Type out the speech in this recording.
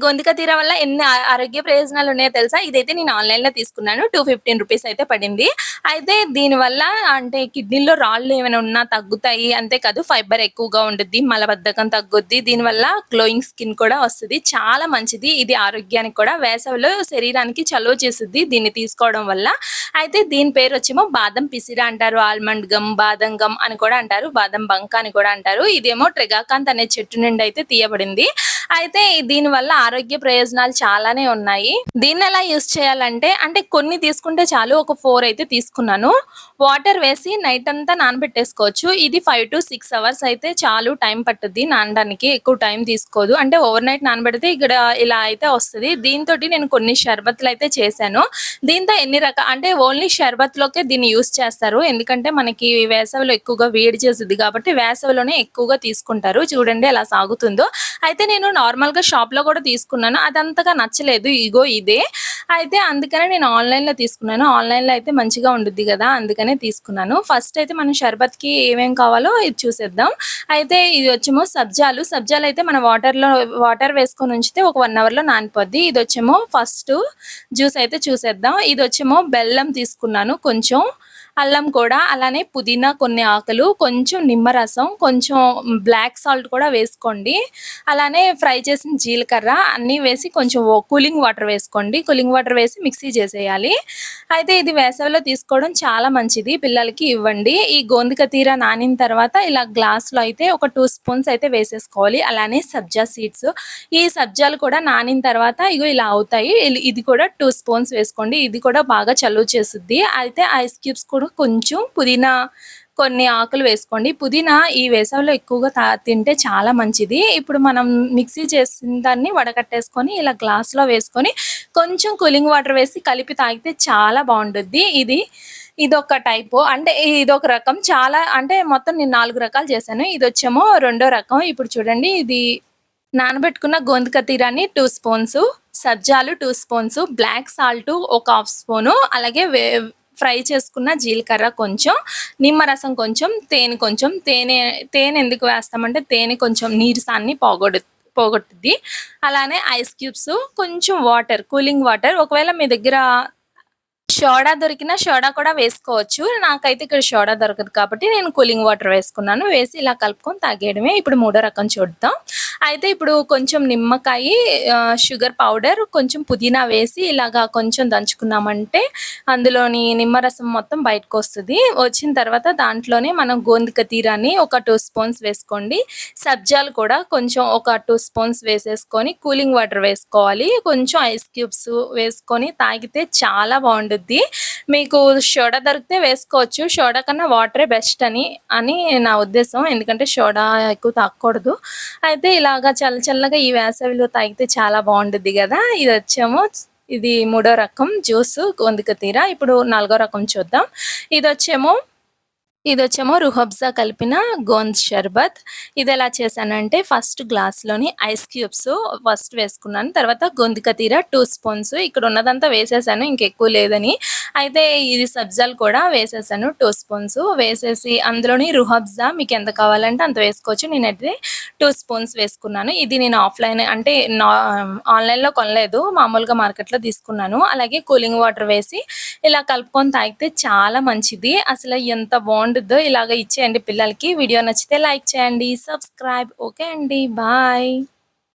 గొంతుక తీర వల్ల ఎన్ని ఆరోగ్య ప్రయోజనాలు ఉన్నాయో తెలుసా? ఇదైతే నేను ఆన్‌లైన్‌లో తీసుకున్నాను. రూ. 215 అయితే పడింది. అయితే దీనివల్ల అంటే కిడ్నీలో రాళ్ళు ఏమైనా ఉన్నా తగ్గుతాయి. అంతే కాదు ఫైబర్ ఎక్కువగా ఉండుద్ది. మలబద్ధకం తగ్గుద్ది. దీనివల్ల గ్లోయింగ్ స్కిన్ కూడా వస్తది. చాలా మంచిది. ఇది ఆరోగ్యానికి కూడా వేసవిలో శరీరానికి చలువ చేసిద్ది దీన్ని తీసుకోవడం వల్ల. అయితే దీని పేరొచ్చేమో బాదం పిసిర అంటారు. ఆల్మండ్ గమ్, బాదం గమ్ అని కూడా అంటారు. బాదం బంక అని కూడా అంటారు. ఇదేమో ట్రిగాకాంత్ అనే చెట్టు నుండి అయితే తీయబడింది. అయితే దీనివల్ల ఆరోగ్య ప్రయోజనాలు చాలానే ఉన్నాయి. దీన్నెలా యూజ్ చేయాలంటే, అంటే కొన్ని తీసుకుంటే చాలు. ఒక 4 అయితే తీసుకున్నాను. వాటర్ వేసి నైట్ అంతా నానబెట్టేసుకోవచ్చు. ఇది 5-6 అవర్స్ అయితే చాలు టైం పట్టుద్ది నానడానికి. ఎక్కువ టైం తీసుకోదు. అంటే ఓవర్‌నైట్ నానబెడితే ఇక్కడ ఇలా అయితే వస్తది. దీనితోటి నేను కొన్ని షర్బత్‌లయితే చేశాను. దీంతో ఎన్ని అంటే ఓన్లీ షర్బత్‌లోకే దీన్ని యూజ్ చేస్తారు. ఎందుకంటే మనకి వేసవిలో ఎక్కువగా వేడి చేసిద్ది కాబట్టి వేసవిలోనే ఎక్కువగా తీసుకుంటారు. చూడండి ఎలా సాగుతుందో. అయితే నేను నార్మల్‌గా షాప్‌లో కూడా తీసుకున్నాను. అదంతగా నచ్చలేదు. ఇగో ఇదే. అయితే అందుకనే నేను ఆన్‌లైన్‌లో తీసుకున్నాను. ఆన్‌లైన్‌లో అయితే మంచిగా ఉండుద్ది గదా! అందుకనే తీసుకున్నాను. ఫస్ట్ అయితే మనం షర్బత్‌కి ఏమేం కావాలో ఇది చూసేద్దాం. అయితే ఇది వచ్చేమో సబ్జాలు. సబ్జాలయితే మన వాటర్ వేసుకొని ఉంచితే ఒక 1 అవర్‌లో నానిపోద్ది. ఇదొచ్చేమో ఫస్ట్ జ్యూస్ అయితే చూసేద్దాం. ఇదొచ్చేమో బెల్లం తీసుకున్నాను కొంచెం. అల్లం కూడా, అలానే పుదీనా కొన్ని ఆకులు, కొంచెం నిమ్మరసం, కొంచెం బ్లాక్ సాల్ట్ కూడా వేసుకోండి. అలానే ఫ్రై చేసిన జీలకర్ర అన్నీ వేసి కొంచెం కూలింగ్ వాటర్ వేసుకోండి. కూలింగ్ వాటర్ వేసి మిక్సీ చేసేయాలి. అయితే ఇది వేసవిలో తీసుకోవడం చాలా మంచిది. పిల్లలకి ఇవ్వండి. ఈ గోందుక తీర నానిన తర్వాత ఇలా గ్లాస్‌లో అయితే ఒక 2 స్పూన్స్ అయితే వేసేసుకోవాలి. అలానే సబ్జా సీడ్స్. ఈ సబ్జాలు కూడా నానిన తర్వాత ఇగో ఇలా అవుతాయి. ఇది కూడా 2 స్పూన్స్ వేసుకోండి. ఇది కూడా బాగా చలువ చేసిద్ది. అయితే ఐస్ క్యూబ్స్ కూడా కొంచెం పుదీనా కొన్ని ఆకులు వేసుకోండి. పుదీనా ఈ వేసవిలో ఎక్కువగా తింటే చాలా మంచిది. ఇప్పుడు మనం మిక్సీ చేసిన దాన్ని వడకట్టేసుకొని ఇలా గ్లాస్‌లో వేసుకొని కొంచెం కూలింగ్ వాటర్ వేసి కలిపి తాగితే చాలా బావుండుద్ది. ఇదొక టైపు. అంటే ఇదొక రకం. చాలా అంటే మొత్తం నేను 4 రకాలు చేశాను. ఇదొచ్చేమో రెండో రకం. ఇప్పుడు చూడండి ఇది నానబెట్టుకున్న గోందుక తీరాన్ని 2 స్పూన్స్, సబ్జాలు 2 స్పూన్స్, బ్లాక్ సాల్ట్ ఒక హాఫ్ స్పూను, అలాగే ఫ్రై చేసుకున్న జీలకర్ర కొంచెం, నిమ్మరసం కొంచెం, తేనె కొంచెం. తేనె ఎందుకు వేస్తామంటే తేనె కొంచెం నీరసాన్ని పోగొట్టుద్ది. అలానే ఐస్ క్యూబ్స్, కొంచెం వాటర్, కూలింగ్ వాటర్. ఒకవేళ మీ దగ్గర సోడా దొరికినా సోడా కూడా వేసుకోవచ్చు. నాకైతే ఇక్కడ సోడా దొరకదు కాబట్టి నేను కూలింగ్ వాటర్ వేసుకున్నాను. వేసి ఇలా కలుపుకొని తాగేయడమే. ఇప్పుడు మూడో రకం చూద్దాం. అయితే ఇప్పుడు కొంచెం నిమ్మకాయి, షుగర్ పౌడర్, కొంచెం పుదీనా వేసి ఇలాగా కొంచెం దంచుకున్నామంటే అందులోని నిమ్మరసం మొత్తం బయటకొస్తది. వచ్చిన తర్వాత దాంట్లోనే మనం గోందుక తీరాన్ని ఒక 2 స్పూన్స్ వేసుకోండి. సబ్జాలు కూడా కొంచెం ఒక 2 స్పూన్స్ వేసేసుకొని కూలింగ్ వాటర్ వేసుకోవాలి. కొంచెం ఐస్ క్యూబ్స్ వేసుకొని తాగితే చాలా బావుండుద్ది. మీకు సోడా దొరికితే వేసుకోవచ్చు. సోడా కన్నా వాటరే బెస్ట్ అని నా ఉద్దేశం. ఎందుకంటే సోడా ఎక్కువ తాగకూడదు. అయితే ఇలాగా చల్లగా ఈ వేసవిలో తాగితే చాలా బావుండుద్ది గదా! ఇది మూడో రకం జ్యూసు గోందుక తీర. ఇప్పుడు నాలుగో రకం చూద్దాం. ఇదొచ్చేమో రుహబ్జా కలిపిన గోంద్ షర్బత్. ఇదెలా చేశానంటే ఫస్ట్ గ్లాస్‌లోని ఐస్ క్యూబ్స్ ఫస్ట్ వేసుకున్నాను. తర్వాత గోందుక తీర 2 స్పూన్స్. ఇక్కడ ఉన్నదంతా వేసేసాను ఇంకెక్కువ లేదని. అయితే ఇది సబ్జాలు కూడా వేసేసాను 2 స్పూన్స్. వేసేసి అందులోని రుహబ్జా మీకెంత కావాలంటే అంత వేసుకోవచ్చు. నేనైతే 2 స్పూన్స్ వేసుకున్నాను. ఇది నేను ఆఫ్‌లైన్ అంటే ఆన్‌లైన్‌లో కొనలేదు. మామూలుగా మార్కెట్‌లో తీసుకున్నాను. అలాగే కూలింగ్ వాటర్ వేసి ఇలా కలుపుకొని తాగితే చాలా మంచిది. అసలు ఎంత బావుండిద్దో. ఇలాగ ఇచ్చేయండి పిల్లలకి. వీడియో నచ్చితే లైక్ చేయండి. సబ్స్క్రైబ్. ఓకే అండి. బాయ్.